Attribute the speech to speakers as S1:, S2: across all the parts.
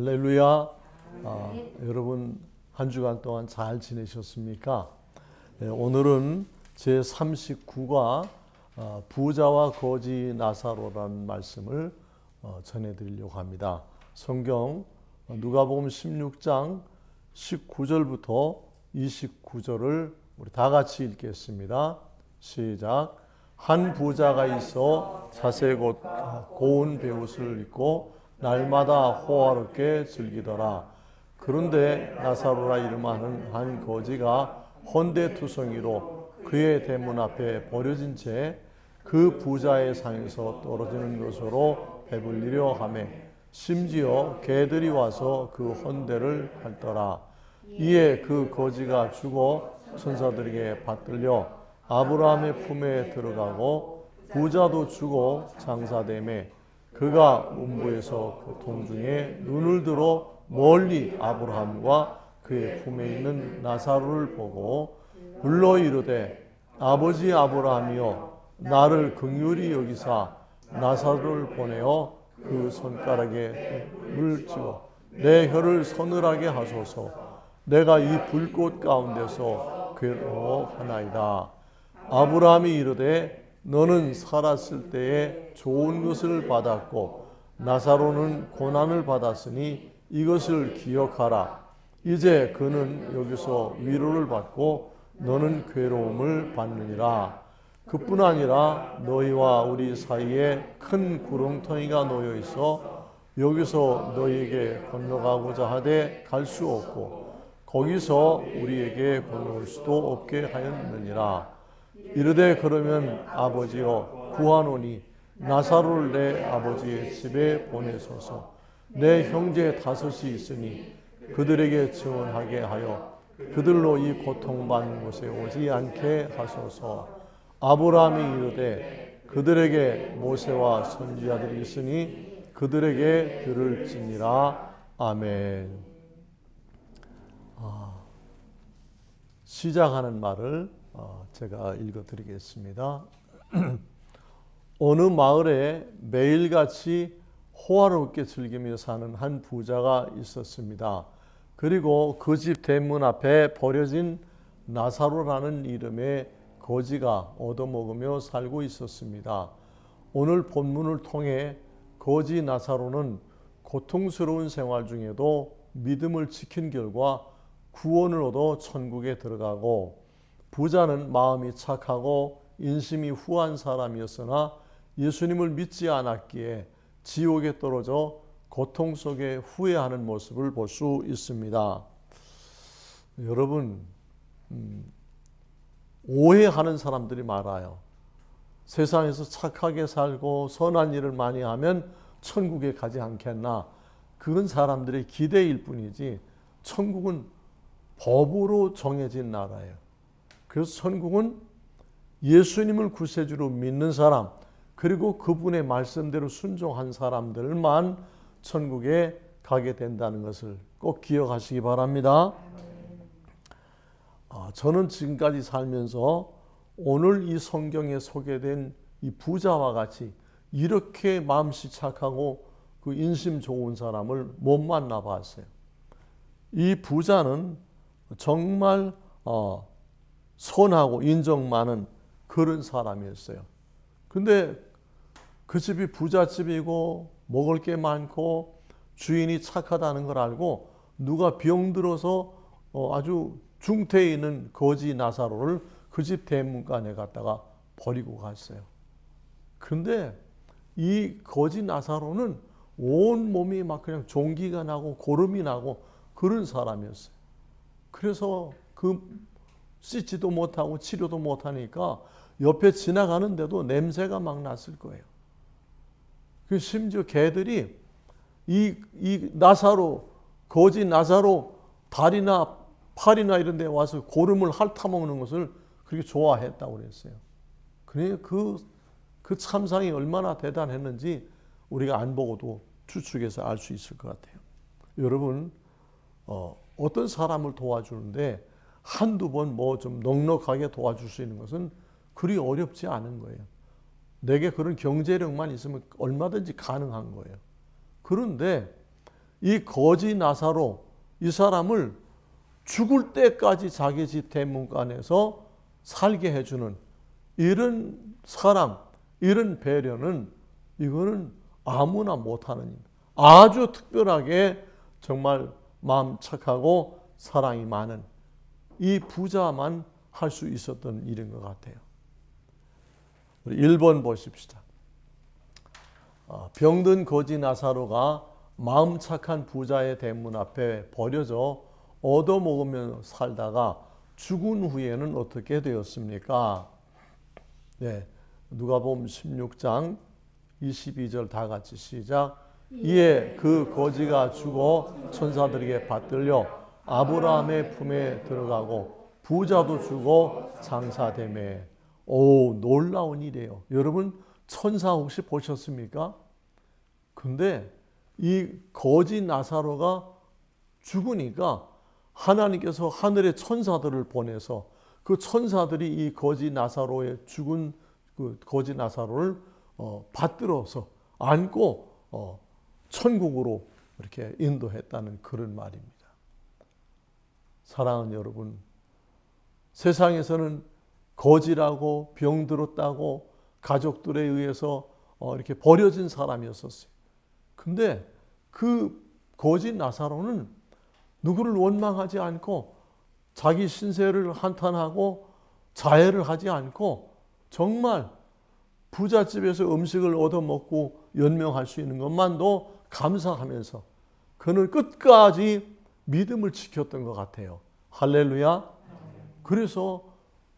S1: 할렐루야. 여러분 한 주간 동안 잘 지내셨습니까? 오늘은 제39과 부자와 거지 나사로라는 말씀을 전해드리려고 합니다. 성경 누가복음 16장 19절부터 29절을 우리 다 같이 읽겠습니다. 시작. 한 부자가 있어 자색 옷 고운 베옷을 입고 날마다 호화롭게 즐기더라. 그런데 나사로라 이름하는 한 거지가 헌데투성이로 그의 대문 앞에 버려진 채 그 부자의 상에서 떨어지는 것으로 배불리려 하며 심지어 개들이 와서 그 헌대를 핥더라. 이에 그 거지가 죽어 천사들에게 받들려 아브라함의 품에 들어가고 부자도 죽어 장사되매 그가 음부에서 고통 중에 눈을 들어 멀리 아브라함과 그의 품에 있는 나사로를 보고 불러 이르되 아버지 아브라함이여 나를 긍휼히 여기사 나사로를 보내어 그 손가락에 물 찍어 내 혀를 서늘하게 하소서. 내가 이 불꽃 가운데서 괴로워하나이다. 아브라함이 이르되 너는 살았을 때에 좋은 것을 받았고 나사로는 고난을 받았으니 이것을 기억하라. 이제 그는 여기서 위로를 받고 너는 괴로움을 받느니라. 그뿐 아니라 너희와 우리 사이에 큰 구렁텅이가 놓여 있어 여기서 너희에게 건너가고자 하되 갈 수 없고 거기서 우리에게 건너올 수도 없게 하였느니라. 이르되 그러면 아버지여 구하노니 나사로를 내 아버지의 집에 보내소서. 내 형제 다섯이 있으니 그들에게 증언하게 하여 그들로 이 고통받는 곳에 오지 않게 하소서. 아브라함이 이르되 그들에게 모세와 선지자들이 있으니 그들에게 들을지니라. 아멘. 시작하는 말을 제가 읽어드리겠습니다. 어느 마을에 매일같이 호화롭게 즐기며 사는 한 부자가 있었습니다. 그리고 그 집 대문 앞에 버려진 나사로라는 이름의 거지가 얻어먹으며 살고 있었습니다. 오늘 본문을 통해 거지 나사로는 고통스러운 생활 중에도 믿음을 지킨 결과 구원을 얻어 천국에 들어가고, 부자는 마음이 착하고 인심이 후한 사람이었으나 예수님을 믿지 않았기에 지옥에 떨어져 고통 속에 후회하는 모습을 볼 수 있습니다. 여러분, 오해하는 사람들이 많아요. 세상에서 착하게 살고 선한 일을 많이 하면 천국에 가지 않겠나. 그건 사람들의 기대일 뿐이지 천국은 법으로 정해진 나라예요. 그래서 천국은 예수님을 구세주로 믿는 사람, 그리고 그분의 말씀대로 순종한 사람들만 천국에 가게 된다는 것을 꼭 기억하시기 바랍니다. 저는 지금까지 살면서 오늘 이 성경에 소개된 이 부자와 같이 이렇게 마음씨 착하고 그 인심 좋은 사람을 못 만나봤어요. 이 부자는 정말 선하고 인정 많은 그런 사람이었어요. 근데 그 집이 부잣집이고 먹을 게 많고 주인이 착하다는 걸 알고 누가 병들어서 아주 중태에 있는 거지 나사로를 그 집 대문간에 갖다가 버리고 갔어요. 근데 이 거지 나사로는 온 몸이 막 그냥 종기가 나고 고름이 나고 그런 사람이었어요. 그래서 그 씻지도 못하고 치료도 못하니까 옆에 지나가는데도 냄새가 막 났을 거예요. 심지어 개들이 이 나사로, 거지 나사로 다리나 팔이나 이런 데 와서 고름을 핥아먹는 것을 그렇게 좋아했다고 그랬어요. 그러니까 그 참상이 얼마나 대단했는지 우리가 안 보고도 추측해서 알 수 있을 것 같아요. 여러분, 어떤 사람을 도와주는데 한두 번 뭐 좀 넉넉하게 도와줄 수 있는 것은 그리 어렵지 않은 거예요. 내게 그런 경제력만 있으면 얼마든지 가능한 거예요. 그런데 이 거지 나사로 이 사람을 죽을 때까지 자기 집 대문간에서 살게 해주는 이런 사랑, 이런 배려는 이거는 아무나 못하는 일. 아주 특별하게 정말 마음 착하고 사랑이 많은 이 부자만 할 수 있었던 일인 것 같아요. 우리 1번 보십시다. 병든 거지 나사로가 마음 착한 부자의 대문 앞에 버려져 얻어먹으며 살다가 죽은 후에는 어떻게 되었습니까? 네, 누가복음 16장 22절 다 같이 시작. 이에 그 거지가 죽어 천사들에게 받들려 아브라함의 품에 들어가고 부자도 죽어 장사되매. 오, 놀라운 일이에요. 여러분 천사 혹시 보셨습니까? 근데 이 거지 나사로가 죽으니까 하나님께서 하늘의 천사들을 보내서 그 천사들이 이 거지 나사로의 죽은 그 거지 나사로를 받들어서 안고 천국으로 이렇게 인도했다는 그런 말입니다. 사랑하는 여러분, 세상에서는 거지라고 병들었다고 가족들에 의해서 이렇게 버려진 사람이었었어요. 근데 그 거지 나사로는 누구를 원망하지 않고 자기 신세를 한탄하고 자해를 하지 않고 정말 부잣집에서 음식을 얻어먹고 연명할 수 있는 것만도 감사하면서 그는 끝까지 믿음을 지켰던 것 같아요. 할렐루야. 그래서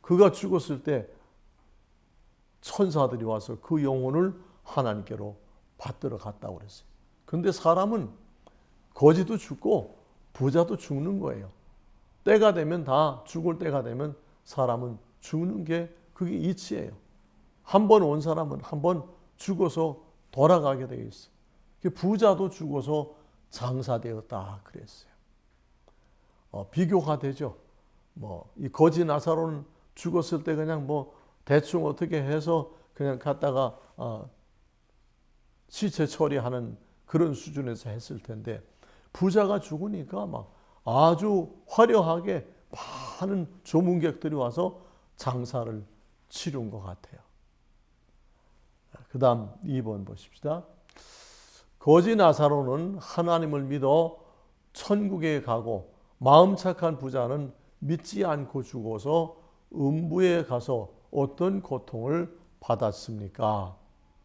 S1: 그가 죽었을 때 천사들이 와서 그 영혼을 하나님께로 받들어 갔다고 그랬어요. 근데 사람은 거지도 죽고 부자도 죽는 거예요. 때가 되면 다 죽을 때가 되면 사람은 죽는 게 그게 이치예요. 한 번 온 사람은 한 번 죽어서 돌아가게 되어 있어요. 부자도 죽어서 장사되었다 그랬어요. 비교가 되죠. 이 거지 나사로는 죽었을 때 그냥 대충 어떻게 해서 그냥 갖다가 시체 처리하는 그런 수준에서 했을 텐데 부자가 죽으니까 아주 화려하게 많은 조문객들이 와서 장사를 치른 것 같아요. 그 다음 2번 보십시다. 거지 나사로는 하나님을 믿어 천국에 가고 마음 착한 부자는 믿지 않고 죽어서 음부에 가서 어떤 고통을 받았습니까?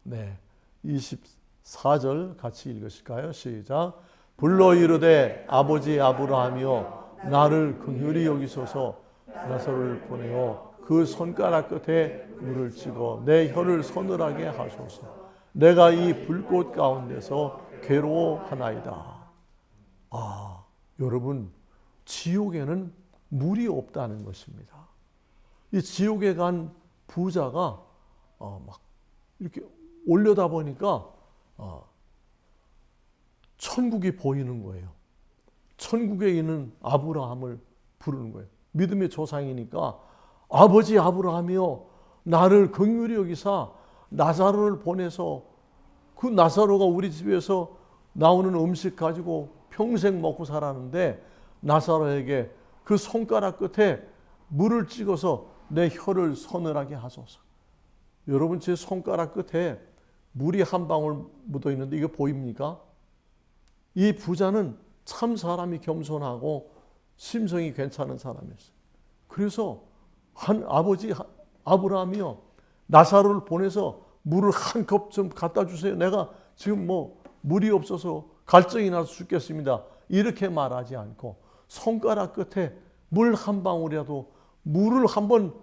S1: 네, 24절 같이 읽으실까요? 시작. 불러 이르되 아버지 아브라함이여 나를 긍휼히 여기소서 나사로를 보내어 그 손가락 끝에 물을 찍어 내 혀를 서늘하게 하소서. 내가 이 불꽃 가운데서 괴로워하나이다. 여러분 지옥에는 물이 없다는 것입니다. 이 지옥에 간 부자가 막 이렇게 올려다 보니까 천국이 보이는 거예요. 천국에 있는 아브라함을 부르는 거예요. 믿음의 조상이니까 아버지 아브라함이여 나를 긍휼히 여기사 나사로를 보내서 그 나사로가 우리 집에서 나오는 음식 가지고 평생 먹고 살았는데 나사로에게 그 손가락 끝에 물을 찍어서 내 혀를 서늘하게 하소서. 여러분 제 손가락 끝에 물이 한 방울 묻어 있는데 이거 보입니까? 이 부자는 참 사람이 겸손하고 심성이 괜찮은 사람이었어요. 그래서 한 아버지 아브라함이요 나사로를 보내서 물을 한 컵 좀 갖다 주세요. 내가 지금 물이 없어서 갈증이 나서 죽겠습니다. 이렇게 말하지 않고 손가락 끝에 물 한 방울이라도 물을 한번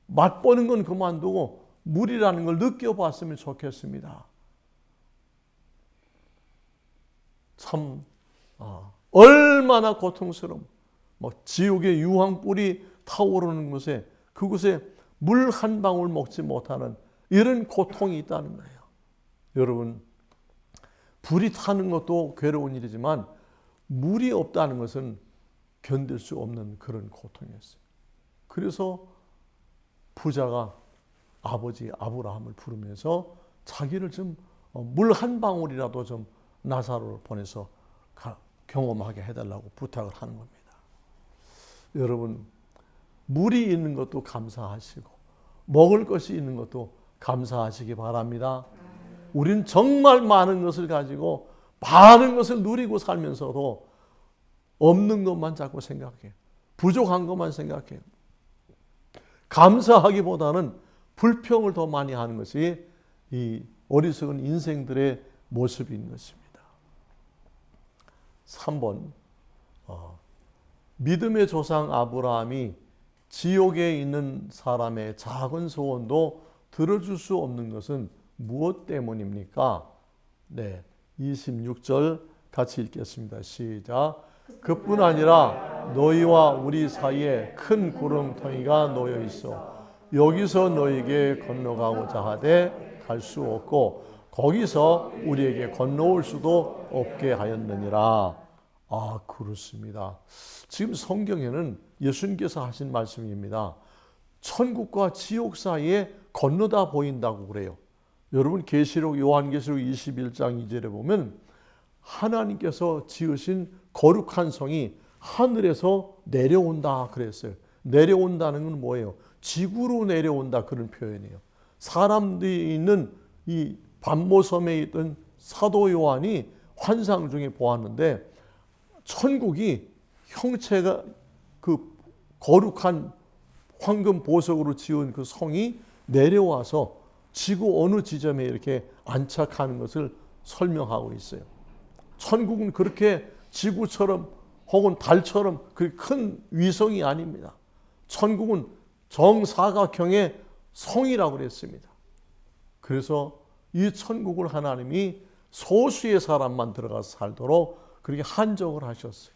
S1: 맛보는 건 그만두고 물이라는 걸 느껴봤으면 좋겠습니다. 참 얼마나 고통스러움. 지옥의 유황불이 타오르는 곳에 그곳에 물 한 방울 먹지 못하는 이런 고통이 있다는 거예요. 여러분 불이 타는 것도 괴로운 일이지만 물이 없다는 것은 견딜 수 없는 그런 고통이었어요. 그래서 부자가 아버지 아브라함을 부르면서 자기를 좀 물 한 방울이라도 좀 나사로를 보내서 경험하게 해달라고 부탁을 하는 겁니다. 여러분, 물이 있는 것도 감사하시고 먹을 것이 있는 것도 감사하시기 바랍니다. 우린 정말 많은 것을 가지고 많은 것을 누리고 살면서도 없는 것만 자꾸 생각해요. 부족한 것만 생각해요. 감사하기보다는 불평을 더 많이 하는 것이 이 어리석은 인생들의 모습인 것입니다. 3번, 믿음의 조상 아브라함이 지옥에 있는 사람의 작은 소원도 들어줄 수 없는 것은 무엇 때문입니까? 네, 26절 같이 읽겠습니다. 시작. 그뿐 아니라 너희와 우리 사이에 큰 구렁텅이가 놓여 있어 여기서 너희에게 건너가고자 하되 갈 수 없고 거기서 우리에게 건너올 수도 없게 하였느니라. 아, 그렇습니다. 지금 성경에는 예수님께서 하신 말씀입니다. 천국과 지옥 사이에 건너다 보인다고 그래요. 여러분, 계시록 요한계시록 21장 2절에 보면 하나님께서 지으신 거룩한 성이 하늘에서 내려온다 그랬어요. 내려온다는 건 뭐예요? 지구로 내려온다, 그런 표현이에요. 사람들이 있는 이 반모섬에 있던 사도 요한이 환상 중에 보았는데 천국이 형체가 그 거룩한 황금 보석으로 지은 그 성이 내려와서 지구 어느 지점에 이렇게 안착하는 것을 설명하고 있어요. 천국은 그렇게 지구처럼 혹은 달처럼 그 큰 위성이 아닙니다. 천국은 정사각형의 성이라고 그랬습니다. 그래서 이 천국을 하나님이 소수의 사람만 들어가서 살도록 그렇게 한정을 하셨어요.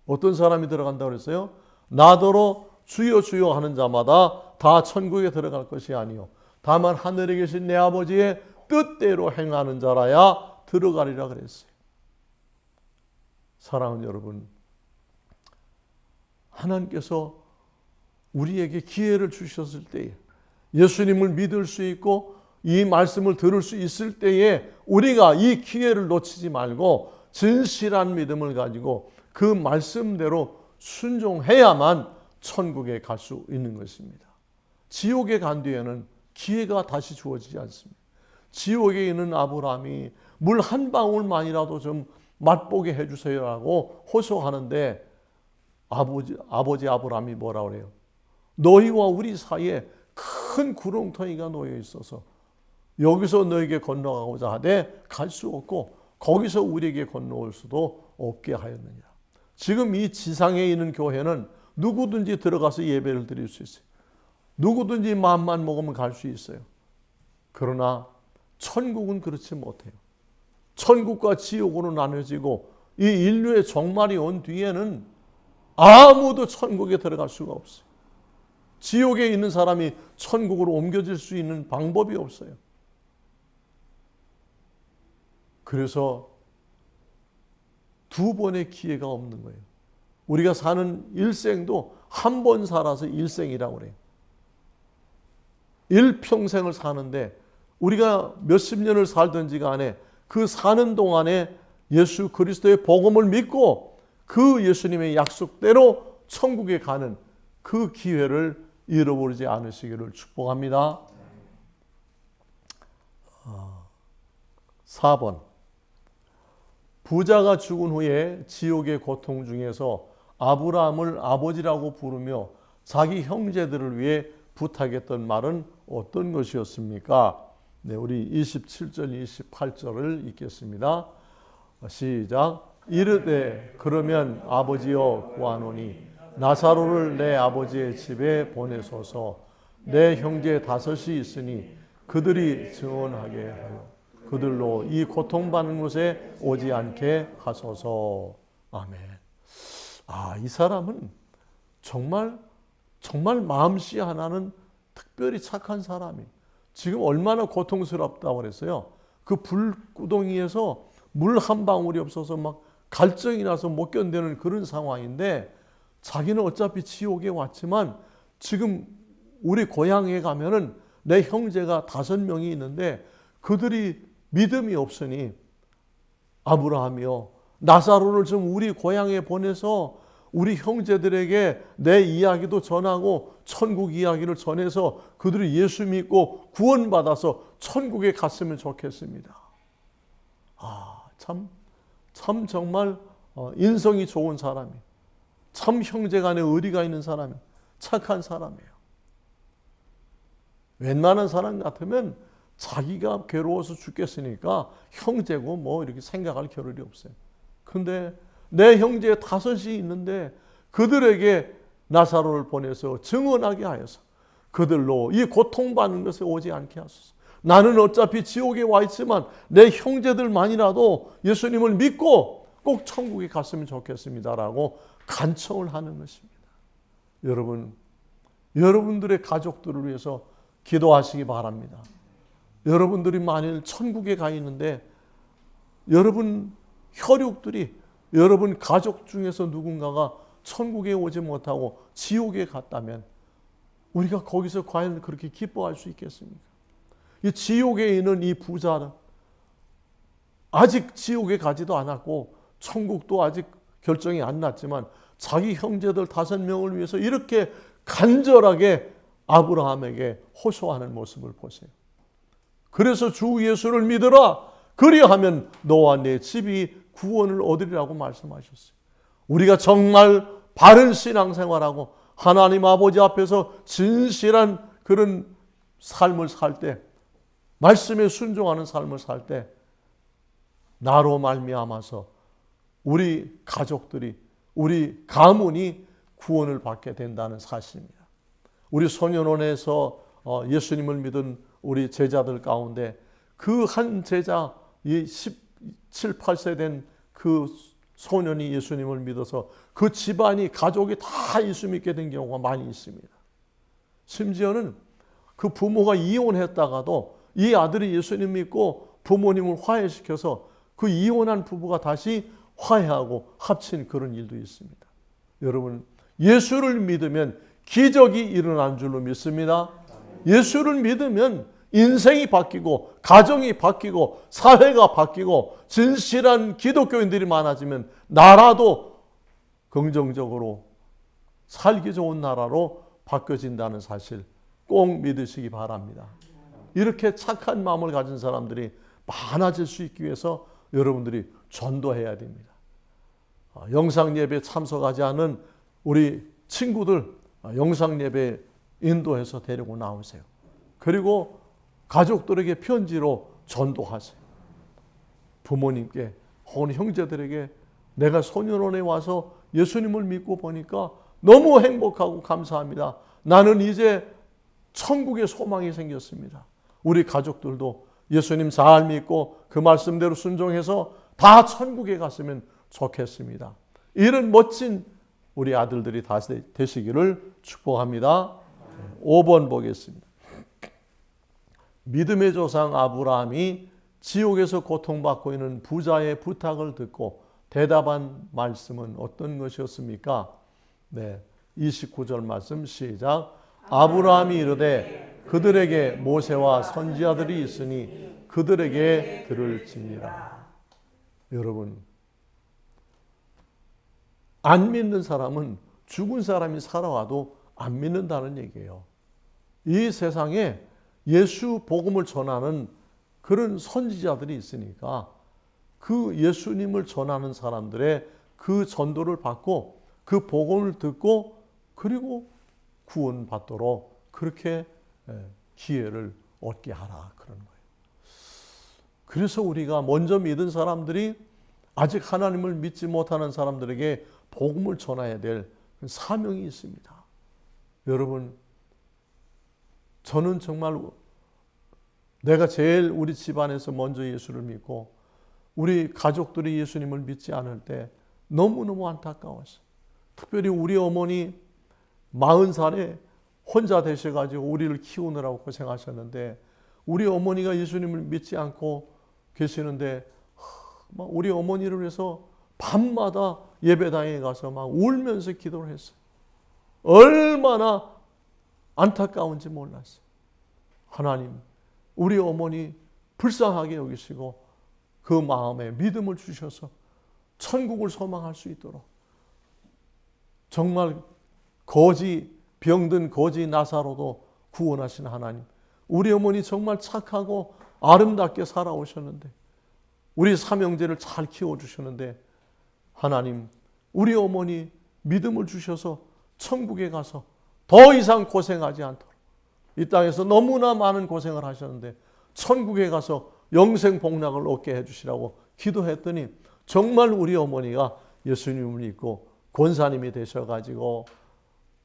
S1: 어떤 사람이 들어간다고 그랬어요? 나더러 주여 주여 하는 자마다 다 천국에 들어갈 것이 아니요 다만 하늘에 계신 내 아버지의 뜻대로 행하는 자라야 들어가리라 그랬어요. 사랑하는 여러분, 하나님께서 우리에게 기회를 주셨을 때에 예수님을 믿을 수 있고 이 말씀을 들을 수 있을 때에 우리가 이 기회를 놓치지 말고 진실한 믿음을 가지고 그 말씀대로 순종해야만 천국에 갈 수 있는 것입니다. 지옥에 간 뒤에는 기회가 다시 주어지지 않습니다. 지옥에 있는 아브라함이 물 한 방울만이라도 좀 맛보게 해주세요라고 호소하는데 아버지 아브라함이 뭐라 그래요? 너희와 우리 사이에 큰 구렁텅이가 놓여 있어서 여기서 너에게 건너가고자 하되 갈 수 없고 거기서 우리에게 건너올 수도 없게 하였느니라. 지금 이 지상에 있는 교회는 누구든지 들어가서 예배를 드릴 수 있어요. 누구든지 마음만 먹으면 갈 수 있어요. 그러나 천국은 그렇지 못해요. 천국과 지옥으로 나눠지고 이 인류의 종말이 온 뒤에는 아무도 천국에 들어갈 수가 없어요. 지옥에 있는 사람이 천국으로 옮겨질 수 있는 방법이 없어요. 그래서 두 번의 기회가 없는 거예요. 우리가 사는 일생도 한 번 살아서 일생이라고 그래요. 일평생을 사는데 우리가 몇십 년을 살든지 간에 그 사는 동안에 예수 그리스도의 복음을 믿고 그 예수님의 약속대로 천국에 가는 그 기회를 잃어버리지 않으시기를 축복합니다. 4번, 부자가 죽은 후에 지옥의 고통 중에서 아브라함을 아버지라고 부르며 자기 형제들을 위해 부탁했던 말은 어떤 것이었습니까? 네, 우리 27절, 28절을 읽겠습니다. 시작. 이르되 그러면 아버지여 구하노니 나사로를 내 아버지의 집에 보내소서. 내 형제 5이 있으니 그들이 증언하게 하여 그들로 이 고통받는 곳에 오지 않게 하소서. 아멘. 이 사람은 정말 마음씨 하나는 특별히 착한 사람이에요. 지금 얼마나 고통스럽다고 그랬어요. 그 불구덩이에서 물 한 방울이 없어서 막 갈증이 나서 못 견디는 그런 상황인데 자기는 어차피 지옥에 왔지만 지금 우리 고향에 가면은 내 형제가 5명이 있는데 그들이 믿음이 없으니 아브라함이여 나사로를 좀 우리 고향에 보내서 우리 형제들에게 내 이야기도 전하고 천국 이야기를 전해서 그들이 예수 믿고 구원받아서 천국에 갔으면 좋겠습니다. 참 정말 인성이 좋은 사람이, 참 형제간에 의리가 있는 사람이, 착한 사람이에요. 웬만한 사람 같으면 자기가 괴로워서 죽겠으니까 형제고 뭐 이렇게 생각할 겨를이 없어요. 근데 내 형제 5이 있는데 그들에게 나사로를 보내서 증언하게 하여서 그들로 이 고통받는 것에 오지 않게 하소서. 나는 어차피 지옥에 와 있지만 내 형제들만이라도 예수님을 믿고 꼭 천국에 갔으면 좋겠습니다라고 간청을 하는 것입니다. 여러분, 여러분들의 가족들을 위해서 기도하시기 바랍니다. 여러분들이 만일 천국에 가 있는데 여러분 혈육들이, 여러분 가족 중에서 누군가가 천국에 오지 못하고 지옥에 갔다면 우리가 거기서 과연 그렇게 기뻐할 수 있겠습니까? 이 지옥에 있는 이 부자는 아직 지옥에 가지도 않았고 천국도 아직 결정이 안 났지만 자기 형제들 5명을 위해서 이렇게 간절하게 아브라함에게 호소하는 모습을 보세요. 그래서 주 예수를 믿으라. 그리하면 너와 내 집이 구원을 얻으리라고 말씀하셨어요. 우리가 정말 바른 신앙생활하고 하나님 아버지 앞에서 진실한 그런 삶을 살 때, 말씀에 순종하는 삶을 살 때 나로 말미암아서 우리 가족들이, 우리 가문이 구원을 받게 된다는 사실입니다. 우리 소년원에서 예수님을 믿은 우리 제자들 가운데 그 한 제자, 17, 8세 된 그 소년이 예수님을 믿어서 그 집안이, 가족이 다 예수 믿게 된 경우가 많이 있습니다. 심지어는 그 부모가 이혼했다가도 이 아들이 예수님 믿고 부모님을 화해시켜서 그 이혼한 부부가 다시 화해하고 합친 그런 일도 있습니다. 여러분, 예수를 믿으면 기적이 일어난 줄로 믿습니다. 예수를 믿으면 인생이 바뀌고 가정이 바뀌고 사회가 바뀌고 진실한 기독교인들이 많아지면 나라도 긍정적으로 살기 좋은 나라로 바뀌어진다는 사실 꼭 믿으시기 바랍니다. 이렇게 착한 마음을 가진 사람들이 많아질 수 있기 위해서 여러분들이 전도해야 됩니다. 영상 예배에 참석하지 않은 우리 친구들 영상 예배 인도해서 데리고 나오세요. 그리고 가족들에게 편지로 전도하세요. 부모님께 혹은 형제들에게 내가 소년원에 와서 예수님을 믿고 보니까 너무 행복하고 감사합니다. 나는 이제 천국의 소망이 생겼습니다. 우리 가족들도 예수님 잘 믿고 그 말씀대로 순종해서 다 천국에 갔으면 좋겠습니다. 이런 멋진 우리 아들들이 다 되시기를 축복합니다. 5번 보겠습니다. 믿음의 조상 아브라함이 지옥에서 고통받고 있는 부자의 부탁을 듣고 대답한 말씀은 어떤 것이었습니까? 네, 29절 말씀 시작. 아브라함이 이르되 그들에게 모세와 선지자들이 있으니 그들에게 들을지니라. 여러분, 안 믿는 사람은 죽은 사람이 살아와도 안 믿는다는 얘기예요. 이 세상에 예수 복음을 전하는 그런 선지자들이 있으니까 그 예수님을 전하는 사람들의 그 전도를 받고 그 복음을 듣고 그리고 구원받도록 그렇게 기회를 얻게 하라 그런 거예요. 그래서 우리가 먼저 믿은 사람들이 아직 하나님을 믿지 못하는 사람들에게 복음을 전해야 될 사명이 있습니다. 여러분, 저는 정말 내가 제일 우리 집안에서 먼저 예수를 믿고 우리 가족들이 예수님을 믿지 않을 때 너무너무 안타까웠어요. 특별히 우리 어머니 40살에 혼자 되셔가지고 우리를 키우느라고 고생하셨는데 우리 어머니가 예수님을 믿지 않고 계시는데 우리 어머니를 위해서 밤마다 예배당에 가서 막 울면서 기도를 했어요. 얼마나 안타까운지 몰랐어요. 하나님, 우리 어머니 불쌍하게 여기시고 그 마음에 믿음을 주셔서 천국을 소망할 수 있도록 정말 병든 거지 나사로도 구원하신 하나님, 우리 어머니 정말 착하고 아름답게 살아오셨는데 우리 삼형제를 잘 키워주셨는데 하나님, 우리 어머니 믿음을 주셔서 천국에 가서 더 이상 고생하지 않도록, 이 땅에서 너무나 많은 고생을 하셨는데 천국에 가서 영생 복락을 얻게 해주시라고 기도했더니 정말 우리 어머니가 예수님을 믿고 권사님이 되셔가지고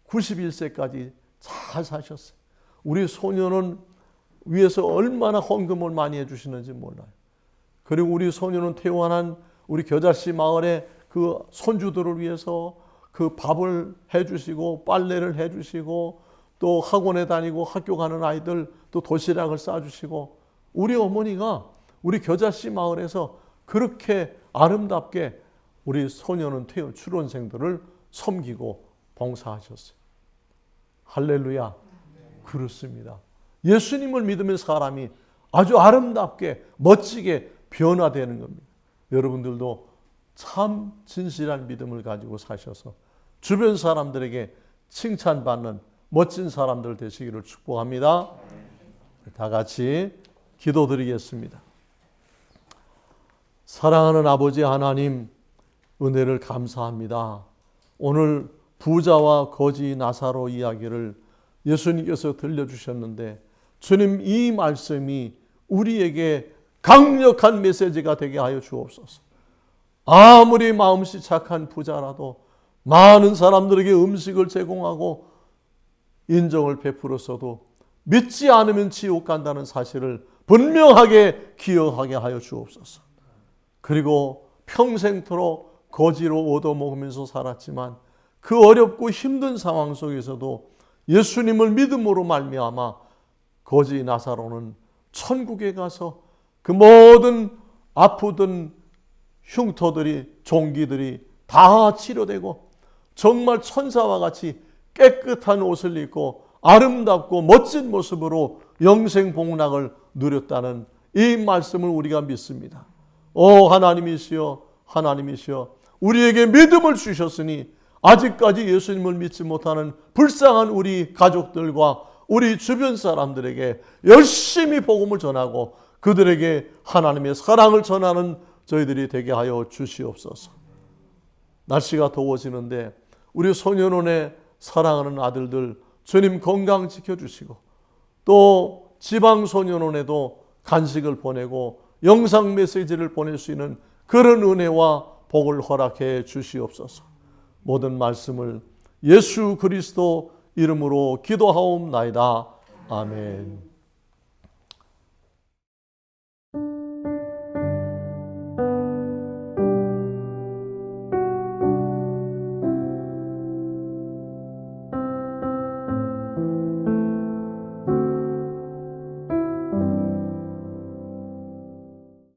S1: 91세까지 잘 사셨어요. 우리 소녀는 위에서 얼마나 헌금을 많이 해주시는지 몰라요. 그리고 우리 소녀는 태어난 우리 겨자씨 마을의 그 손주들을 위해서 그 밥을 해주시고 빨래를 해주시고 또 학원에 다니고 학교 가는 아이들 또 도시락을 싸주시고, 우리 어머니가 우리 겨자씨 마을에서 그렇게 아름답게 우리 소녀는 출원생들을 섬기고 봉사하셨어요. 할렐루야. 그렇습니다. 예수님을 믿으면 사람이 아주 아름답게 멋지게 변화되는 겁니다. 여러분들도 참 진실한 믿음을 가지고 사셔서 주변 사람들에게 칭찬받는 멋진 사람들 되시기를 축복합니다. 다 같이 기도드리겠습니다. 사랑하는 아버지 하나님, 은혜를 감사합니다. 오늘 부자와 거지 나사로 이야기를 예수님께서 들려주셨는데 주님, 이 말씀이 우리에게 강력한 메시지가 되게 하여 주옵소서. 아무리 마음씨 착한 부자라도 많은 사람들에게 음식을 제공하고 인정을 베풀었어도 믿지 않으면 지옥 간다는 사실을 분명하게 기억하게 하여 주옵소서. 그리고 평생토록 거지로 얻어먹으면서 살았지만 그 어렵고 힘든 상황 속에서도 예수님을 믿음으로 말미암아 거지 나사로는 천국에 가서 그 모든 아프던 흉터들이, 종기들이 다 치료되고 정말 천사와 같이 깨끗한 옷을 입고 아름답고 멋진 모습으로 영생 복락을 누렸다는 이 말씀을 우리가 믿습니다. 오 하나님이시여, 하나님이시여, 우리에게 믿음을 주셨으니 아직까지 예수님을 믿지 못하는 불쌍한 우리 가족들과 우리 주변 사람들에게 열심히 복음을 전하고 그들에게 하나님의 사랑을 전하는 저희들이 되게 하여 주시옵소서. 날씨가 더워지는데 우리 소년원의 사랑하는 아들들 주님 건강 지켜주시고 또 지방소년원에도 간식을 보내고 영상 메시지를 보낼 수 있는 그런 은혜와 복을 허락해 주시옵소서. 모든 말씀을 예수 그리스도 이름으로 기도하옵나이다. 아멘.